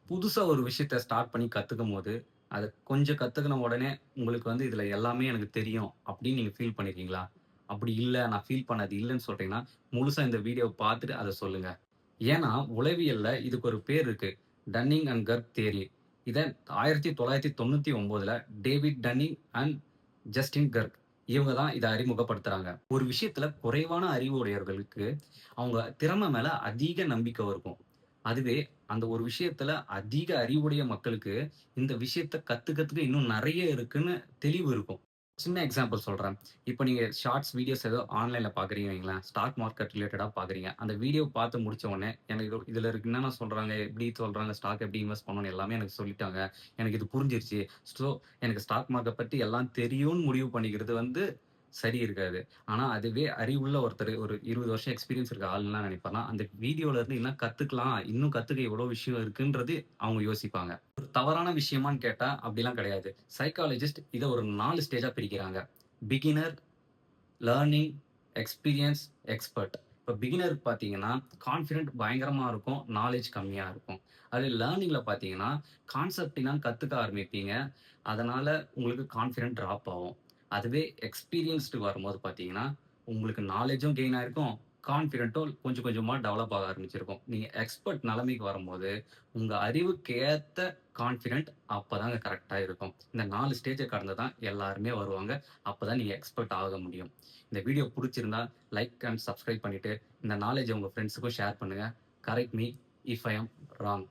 புதுசா ஒரு விஷயத்த ஸ்டார்ட் பண்ணி கத்துக்கும்போது, அத கொஞ்சம் கத்துக்குன உடனே உங்களுக்கு வந்து இதுல எல்லாமே எனக்கு தெரியும் அப்படின்னு நீங்க ஃபீல் பண்ணியிருக்கீங்களா? அப்படி இல்ல, நான் ஃபீல் பண்ணது இல்லன்னு சொல்றீங்கன்னா, முழுசா இந்த வீடியோவ பார்த்துட்டு அத சொல்லுங்க. ஏன்னா, உளவியல்ல இதுக்கு ஒரு பேர் இருக்கு. Dunning and Kruger theory. இத 1999ல David Dunning and Justin Kruger இவங்க தான் இத அறிமுகப்படுத்துறாங்க. ஒரு விஷயத்துல குறைவான அறிவு உடையவர்களுக்கு, அவங்க திறமை மேல அதிக நம்பிக்கை இருக்கும். அதுவே அந்த ஒரு விஷயத்துல அதிக அறிவுடைய மக்களுக்கு, இந்த விஷயத்த கத்துக்கிறதுக்கு இன்னும் நெறைய இருக்குன்னு தெளிவு இருக்கும். சின்ன எக்ஸாம்பிள் சொல்றேன். இப்ப நீங்க ஷார்ட்ஸ் வீடியோஸ் ஏதோ ஆன்லைன்ல பார்க்குறீங்கன்னு வைங்களேன். ஸ்டாக் மார்க்கெட் ரிலேட்டடா பார்க்குறீங்க. அந்த வீடியோ பார்த்து முடிச்ச உடனே, எனக்கு இதுல என்னென்ன சொல்றாங்க, எப்படி சொல்றாங்க, ஸ்டாக் எப்படி இன்வெஸ்ட் பண்ணணும்னு எல்லாமே எனக்கு சொல்லிட்டாங்க. எனக்கு இது புரிஞ்சிருச்சு. ஸோ, எனக்கு ஸ்டாக் மார்க்கெட் பத்தி எல்லாம் தெரியும்னு முடிவு பண்ணிக்கிறது வந்து சரி இருக்காது. ஆனா, அதுவே அறிவுள்ள ஒருத்தரு ஒரு 20 வருஷம் எக்ஸ்பீரியன்ஸ் இருக்க ஆள் என்ன நினைப்பார்னா, அந்த வீடியோல இருந்து என்ன கத்துக்கலாம், இன்னும் கத்துக்க எவ்வளோ விஷயம் இருக்குன்றது அவங்க யோசிப்பாங்க. ஒரு தவறான விஷயமான்னு கேட்டா, அப்படிலாம் கிடையாது. சைக்காலஜிஸ்ட் இத ஒரு 4 ஸ்டேஜா பிரிக்கிறாங்க. Beginner, learning, experience, expert. இப்ப பிகினருக்கு பார்த்தீங்கன்னா, கான்ஃபிடென்ட் பயங்கரமா இருக்கும். நாலேட்ஜ் கம்மியா இருக்கும். அதே லேர்னிங்ல பார்த்தீங்கன்னா, கான்செப்ட் என்னான்னு கத்துக்க ஆரம்பிப்பீங்க. அதனால உங்களுக்கு கான்ஃபிடென்ட் டிராப் ஆகும். அதுவே எக்ஸ்பீரியன்ஸ்டு வரும்போது பார்த்தீங்கன்னா, உங்களுக்கு நாலேட்ஜும் கெயின் ஆயிருக்கும். கான்ஃபிடென்ட்டும் கொஞ்சம் கொஞ்சமா டெவலப் ஆக ஆரம்பிச்சிருக்கும். நீங்க எக்ஸ்பெர்ட் நிலைமைக்கு வரும்போது, உங்க அறிவுக்கு ஏத்த கான்ஃபிடென்ட் அப்பதாங்க கரெக்ட்டா இருக்கும். இந்த 4 ஸ்டேஜ கடந்து தான் எல்லாருமே வருவாங்க. அப்பதான் நீங்க எக்ஸ்பெர்ட் ஆக முடியும். இந்த வீடியோ புடிச்சிருந்தா லைக் அண்ட் சப்ஸ்கிரைப் பண்ணிட்டு, இந்த நாலேட்ஜ உங்க ஃபிரெண்ட்ஸ்க்கும் ஷேர் பண்ணுங்க. Correct me if I am wrong.